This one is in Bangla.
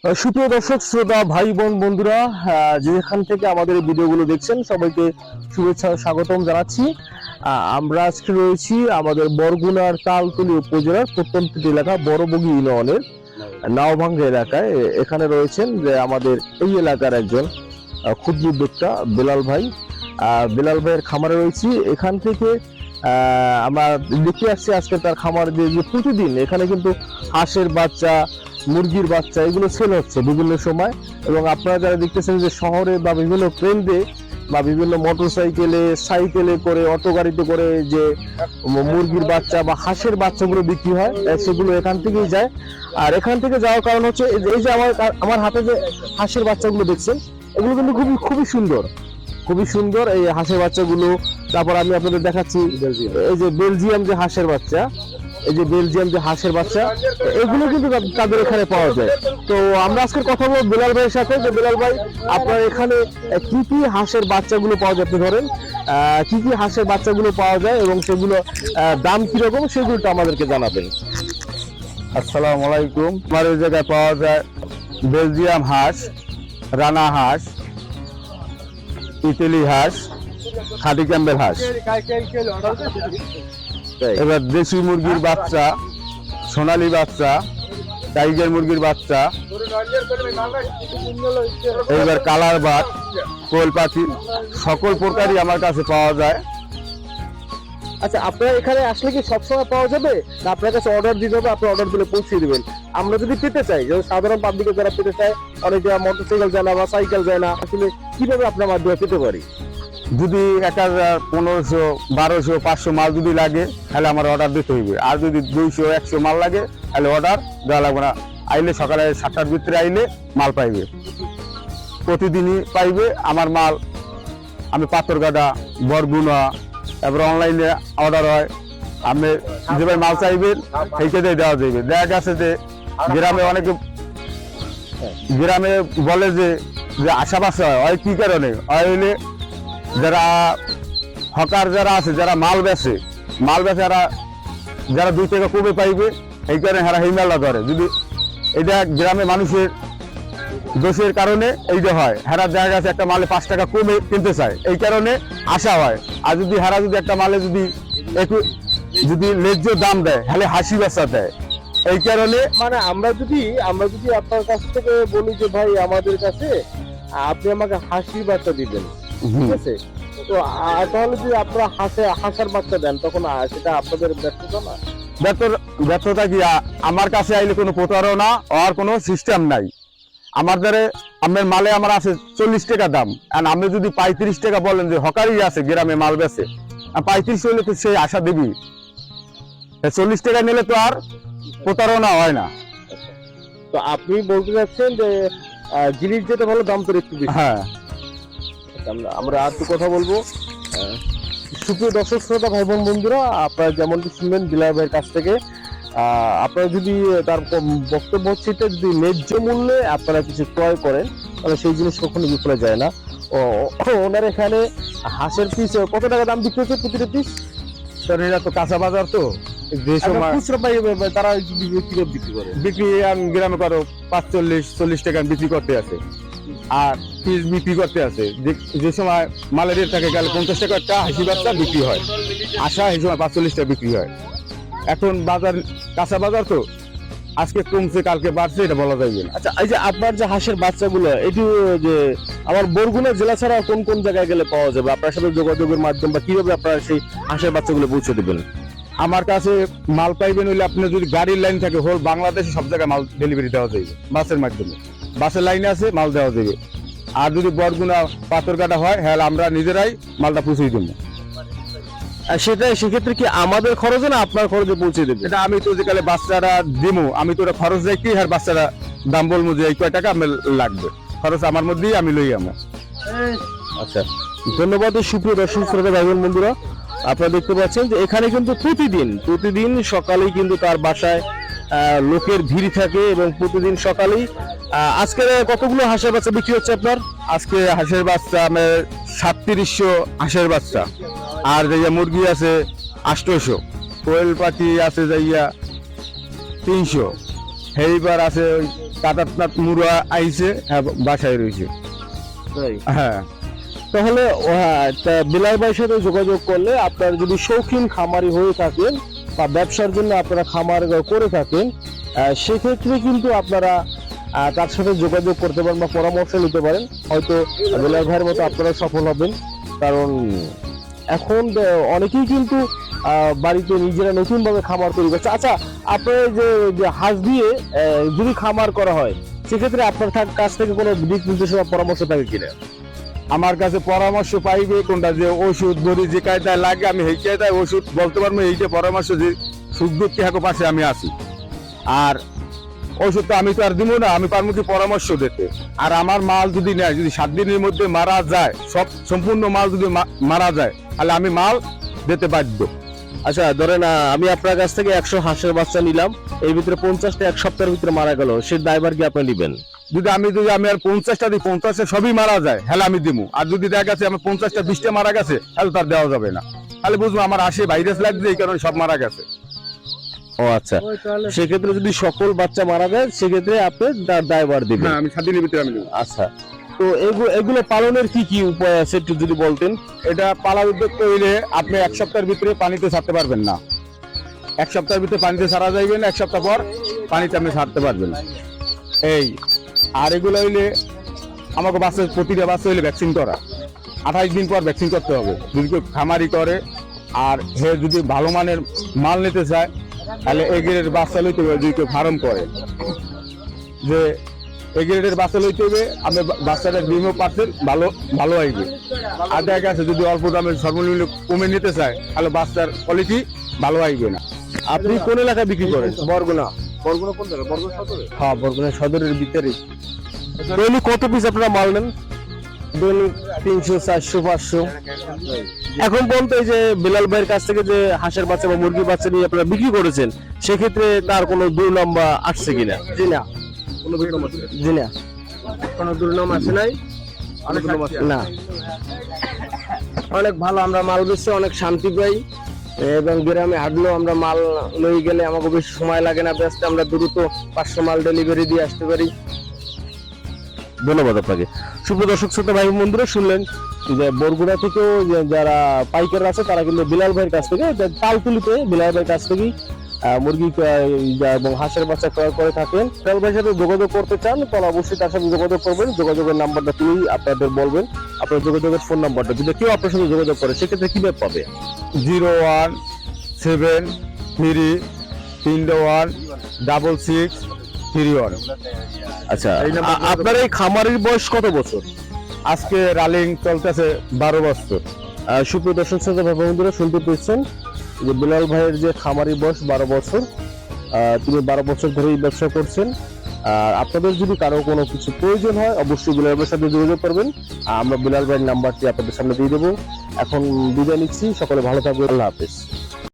সুপ্রিয় দর্শক শ্রোতা ভাই বোন বন্ধুরা, যেখান থেকে আমাদের এই ভিডিওগুলো দেখছেন সবাইকে শুভেচ্ছা স্বাগতম জানাচ্ছি। আমরা আজকে রয়েছি আমাদের বরগুনার তালতলী উপজেলার প্রত্যন্ত এলাকা বড়বগি ইউনিয়নের নাওভাঙ্গা এলাকায়। এখানে রয়েছেন যে আমাদের এই এলাকার একজন ক্ষুদ্র উদ্যোক্তা বেলাল ভাই। বেলাল ভাইয়ের খামারে রয়েছি। এখান থেকে আমরা দেখে আসছি আজকে তার খামার যে প্রতিদিন এখানে কিন্তু হাঁসের বাচ্চা, মুরগির বাচ্চা এগুলো সেল হচ্ছে বিভিন্ন সময়। এবং আপনারা যারা দেখতেছেন যে শহরে বা বিভিন্ন ট্রেন্ডে বা বিভিন্ন মোটরসাইকেলে, সাইকেলে করে, অটো গাড়িতে করে যে মুরগির বাচ্চা বা হাঁসের বাচ্চাগুলো বিক্রি হয়, সেগুলো এখান থেকেই যায়। আর এখান থেকে যাওয়ার কারণ হচ্ছে এই যে আমার হাতে যে হাঁসের বাচ্চাগুলো দেখছেন, এগুলো কিন্তু খুবই সুন্দর, খুবই সুন্দর এই হাঁসের বাচ্চাগুলো। তারপর আমি আপনাদের দেখাচ্ছি এই যে বেলজিয়াম যে হাঁসের বাচ্চা, এই যে বেলজিয়াম যে হাঁসের বাচ্চা, এগুলো কিন্তু তাদের এখানে পাওয়া যায়। তো আমরা আজকে কথা বলবো বেলাল ভাইয়ের সাথে যে বেলাল ভাই, আপনার এখানে কি কি হাঁসের বাচ্চাগুলো পাওয়া যায়, আপনি ধরেন কি কি হাঁসের বাচ্চাগুলো পাওয়া যায় এবং সেগুলো দাম কিরকম সেগুলো আমাদেরকে জানাবেন। আসসালামু আলাইকুম। আমার এই জায়গায় পাওয়া যায় বেলজিয়াম হাঁস, রানা হাঁস, ইতালি হাঁস, খাঁটি ক্যাম্বেল হাঁস। এবার দেশি মুরগির বাচ্চা, সোনালী বাচ্চা, টাইগার মুরগির বাচ্চা, এবার কালার বাট, কোয়েল পাখি, সকল প্রকারই আমার কাছে পাওয়া যায়। আচ্ছা, আপনার এখানে আসলে কি সবসময় পাওয়া যাবে না আপনার কাছে অর্ডার দিতে হবে, আপনি অর্ডার দিলে পৌঁছে দিবেন? আমরা যদি পেতে চাই, যেমন সাধারণ পাবলিকে যারা পেতে চায়, অনেকে মোটরসাইকেল যায় না বা সাইকেল যায় না, আসলে কিভাবে আপনার মাধ্যমে পেতে পারি? যদি 1500, 1200, 500 মাল যদি লাগে তাহলে আমার অর্ডার দিতে হইবে। আর যদি 200, 100 মাল লাগে তাহলে অর্ডার দেওয়া লাগবে না। আইলে সকালে 7টার ভিতরে আইলে মাল পাইবে, প্রতিদিনই পাইবে আমার মাল। আমি পাথরঘাটা, বরগুনা, তারপর অনলাইনে অর্ডার হয়। আপনি যেভাবে মাল চাইবেন সেইখানে দেওয়া যাবে। দেখা গেছে যে গ্রামে বলে যে আশাবাসা হয় কি কারণে হইলে যারা হকার যারা আছে, যারা মাল বেচে যারা 2 টাকা কমে পাইবে, এই কারণে হারা এই মেলা ধরে। যদি এটা গ্রামে মানুষের দোষের কারণে এইটা হয়, হারা দেখা গেছে একটা মালে 5 টাকা কমে কিনতে চায়, এই কারণে আশা হয়। আর যদি হারা যদি একটা মালে যদি ন্যায্য দাম দেয় তাহলে হাসি বেচা দেয়। এই কারণে মানে আমরা যদি আপনার কাছ থেকে বলি যে ভাই আমাদের কাছে আপনি আমাকে হাসির বাচ্চা দিবেন, ঠিক আছে, তো তাহলে যদি আপনারা হাঁসের বাচ্চা দেন তখন সেটা আপনাদের ব্যর্থতা না? ব্যর্থতা কি? আমার কাছে আইলে কোনো প্রতারণা হওয়ার কোনো সিস্টেম নাই। আমার মালে আমার আছে 40 টাকা দাম, আর আপনি যদি 35 টাকা বলেন যে হকারই আছে গ্রামে মাল বেচে, 35 হলে তো সেই আশা দিবি। 40 টাকা নিলে তো আর প্রতারণা হয় না। তো আপনি বলতে চাচ্ছেন যে জিনিস যেটা ভালো দাম তো একটু বেশি। হ্যাঁ, আমরা আর একটু কথা বলবো। সুপ্রিয় দর্শক শ্রোতা ভাই বোন বন্ধুরা, আপনারা যেমনটি শুনলেন বেলাল ভাইয়ের কাছ থেকে, আপনারা যদি তার বক্তব্য হচ্ছে যদি ন্যায্য মূল্যে আপনারা কিছু ক্রয় করেন তাহলে সেই জিনিস কখনো বিফলে যায় না। ওনার এখানে হাঁসের পিস কত টাকা দাম বিক্রি হচ্ছে প্রতিটা পিস? এরা তো কাঁচা বাজার, তো যে সময় খুচরা পাই তারা বিক্রি করে, গ্রামে করো 45-40 টাকা বিক্রি করতে আছে, আর পিস বিক্রি করতে আছে। যে সময় মালের রেট থাকে গেলে 50 টাকা একটা হাসি বাচ্চা বিক্রি হয়, আশা এই সময় 45 টাকা বিক্রি হয়। এখন বাজার কাঁচা বাজার, তো আজকে কমছে কালকে বাড়ছে, এটা বলা যাবে না। আচ্ছা, এই যে আপনার যে হাঁসের বাচ্চাগুলো, এটি যে আমার বরগুনা জেলা ছাড়া কোন কোন জায়গায় গেলে পাওয়া যাবে? আপনার সাথে যোগাযোগের মাধ্যম বা কিভাবে আপনারা সেই হাঁসের বাচ্চাগুলো পৌঁছে দেবেন? আমার কাছে মাল পাইবেন হইলে আপনার যদি গাড়ির লাইন থাকে হোল বাংলাদেশে সব জায়গায় মাল ডেলিভারি দেওয়া যাবে। বাসের মাধ্যমে, বাসের লাইনে আছে মাল দেওয়া যাবে। আর যদি বরগুনা পাথরঘাটা হয় হ্যাঁ আমরা নিজেরাই মালটা পৌঁছে দেবো। সেক্ষেত্রে কি আমাদের খরচে না আপনার খরচে পৌঁছে দেবে? এটা আমি তো যেকালে বাচ্চারা দিমু, আমি তো ওটা খরচ দেখি আর বাচ্চারা দাম বলবো যে এই কয় টাকা আমার লাগবে, খরচ আমার মধ্যেই আমি লই আমার। আচ্ছা, ধন্যবাদ। সুপ্রিয় দর্শক শ্রোতা ভাই বোন বন্ধুরা, আপনারা দেখতে পাচ্ছেন যে এখানে কিন্তু প্রতিদিন সকালেই কিন্তু তার বাসায় লোকের ভিড় থাকে এবং প্রতিদিন সকালেই আজকে কতগুলো হাঁসের বাচ্চা বিক্রি হচ্ছে আপনার? আজকে হাঁসের বাচ্চা আমার 3700 হাঁসের বাচ্চা, আর যাইয়া মুরগি আছে 800, কোয়েল পাখি আছে যাইয়া 300, হেইবার আছে কাটার মুড়া আইছে, হ্যাঁ বাসায় রয়েছে। তাই হ্যাঁ তাহলে বিলাল ভাইয়ের সাথে যোগাযোগ করলে আপনার যদি শৌখিন খামারি হয়ে থাকেন বা ব্যবসার জন্য আপনারা খামার করে থাকেন, সেক্ষেত্রে কিন্তু আপনারা তার সাথে যোগাযোগ করতে পারেন বা পরামর্শ নিতে পারেন। হয়তো বিলাল ভাইয়ের মতো আপনারা সফল হবেন, কারণ এখন অনেকেই কিন্তু বাড়িতে নিজেরা নতুন ভাবে খামার তৈরি করছে। আচ্ছা, আপনার যে হাঁস দিয়ে যদি খামার করা হয়, সেক্ষেত্রে আপনার কাছ থেকে কোনো দিক নির্দেশনা পরামর্শ থাকে কিনা? আমার কাছে পরামর্শ পাইবে কোনটা, যে ওষুধ ধরি যে কায়দায় লাগে আমি সেই কায়দায় ওষুধ বলতে পারবো, এইটা পরামর্শ যে সুখ দুঃখে হাঁকো পাশে আমি আছি। আর ওষুধ তো আমি তো আর দিব না, আমি পারবো কি পরামর্শ দিতে। আর আমার মাল যদি নেয়, যদি 7 দিনের মধ্যে মারা যায়, সম্পূর্ণ মাল যদি মারা যায়, তাহলে আমি মাল দিতে বাধ্য। আচ্ছা, ধরেন আমি আপনার কাছ থেকে 100 হাঁসের বাচ্চা নিলাম, এর ভিতরে 50টা এক সপ্তাহের ভিতরে মারা গেল, সে দায়ভার কি আপনি নেবেন? যদি আমি আর 50টা দিই, 50টা সবই মারা যায়, তাহলে আমি দিব। আর যদি দেখা গেছে আমার 50টা 20টা মারা গেছে, তাহলে তার দেওয়া যাবে না। তাহলে বুঝবো আমার আসে ভাইরাস লাগছে, এই কারণে সব মারা গেছে। ও আচ্ছা, সেক্ষেত্রে যদি সকল বাচ্চা মারা যায়, সেক্ষেত্রে আপনি তার দায়ভার দিবেন? হ্যাঁ, আমি 7 দিনের ভিতরে আমি দেব। আচ্ছা, তো এগুলো পালনের কি কি উপায় আছে একটু যদি বলতেন? এটা পালার উদ্যোগ হইলে আপনি 1 সপ্তাহের ভিতরে পানিতে ছাড়তে পারবেন না। 1 সপ্তাহের ভিতরে পানিতে ছাড়া যাইবে না, 1 সপ্তাহ পর পানিতে আপনি ছাড়তে পারবেন না। এই আর এগুলো হইলে আমাকে প্রতিটা বাচ্চা হইলে ভ্যাকসিন করা, 28 দিন পর ভ্যাকসিন করতে হবে যদি কেউ খামারি করে। আর হে যদি ভালো মানের মাল নিতে চায়, তাহলে এ গ্রেডের বাচ্চা লইতে হবে। যদি কেউ ফার্ম করে, যে এ গ্রেডের বাচ্চা লইতে হবে, আপনি বাচ্চাটা ডিমও পাচ্ছেন, ভালো আইবে। আর দেখা গেছে যদি অল্প দামে সর্বনিম্ন কমে নিতে চায়, তাহলে বাচ্চার কোয়ালিটি ভালো আইবে না। আপনি কোন এলাকায় বিক্রি করেন? বরগুনা। বরগুনা কোন জায়গা? বরগুনা সদরে? হ্যাঁ, বরগুনা সদরের ভিতরে। দৈনিক কত পিস আপনারা মাল নেন? দৈনিক 300, 400, 500। এখন বলতে এই যে বিলাল ভাইয়ের কাছ থেকে যে হাঁসের বাচ্চা বা মুরগির বাচ্চা নিয়ে আপনারা বিক্রি করেছেন, সেক্ষেত্রে তার কোনো দুর্নাম বা আসছে কিনা? জি না, কোনো দুর্নাম আসছে? জি না, কোনো দুর্নাম আসে নাই। না, অনেক ভালো, আমরা মাল বেচে অনেক শান্তি পাই, এবং গ্রামে হাঁটলেও আমরা মাল লই গেলে আমাকে বেশি সময় লাগে না বেচতে, আমরা দ্রুত 500 মাল ডেলিভারি দিয়ে আসতে পারি। ধন্যবাদ আপনাকে। সুপ্রিয় দর্শক শ্রোতা ভাই বন্ধুরা, শুনলেন যে বরগুনা থেকেও যারা পাইকার আছে, তারা কিন্তু বিলাল ভাইয়ের কাছ থেকে তালতুলিতে বিলাল ভাইয়ের কাছ থেকেই মুরগি এবং হাঁসের বাচ্চা ক্রয় করে থাকেন। বিলাল ভাইয়ের সাথে যোগাযোগ করতে চান, তাহলে অবশ্যই তার সাথে যোগাযোগ করবেন। যোগাযোগের নাম্বারটা তিনি আপনাদের বলবেন, আপনার যোগাযোগের ফোন নাম্বারটা। যদি কেউ আপনার সাথে যোগাযোগ করে, সেক্ষেত্রে কিভাবে পাবে? 017316631। আচ্ছা, আপনার এই খামারের বয়স কত বছর? আজকে রানিং চলতেছে 12 বছর। সুপ্রিয় দর্শক শ্রোতা ভাই বন্ধুরা, শুনতে পেয়েছেন যে বিলাল ভাইয়ের যে খামারি বয়স 12 বছর, তিনি 12 বছর ধরেই ব্যবসা করছেন। আর আপনাদের যদি কারো কোনো কিছু প্রয়োজন হয়, অবশ্যই বিলাল ভাইয়ের সাথে যোগাযোগ করবেন। আমরা বিলাল ভাইয়ের নাম্বারটি আপনাদের সামনে দিয়ে দেবো। এখন বিদায় নিচ্ছি, সকলে ভালো থাকবেন, আল্লাহ হাফেজ।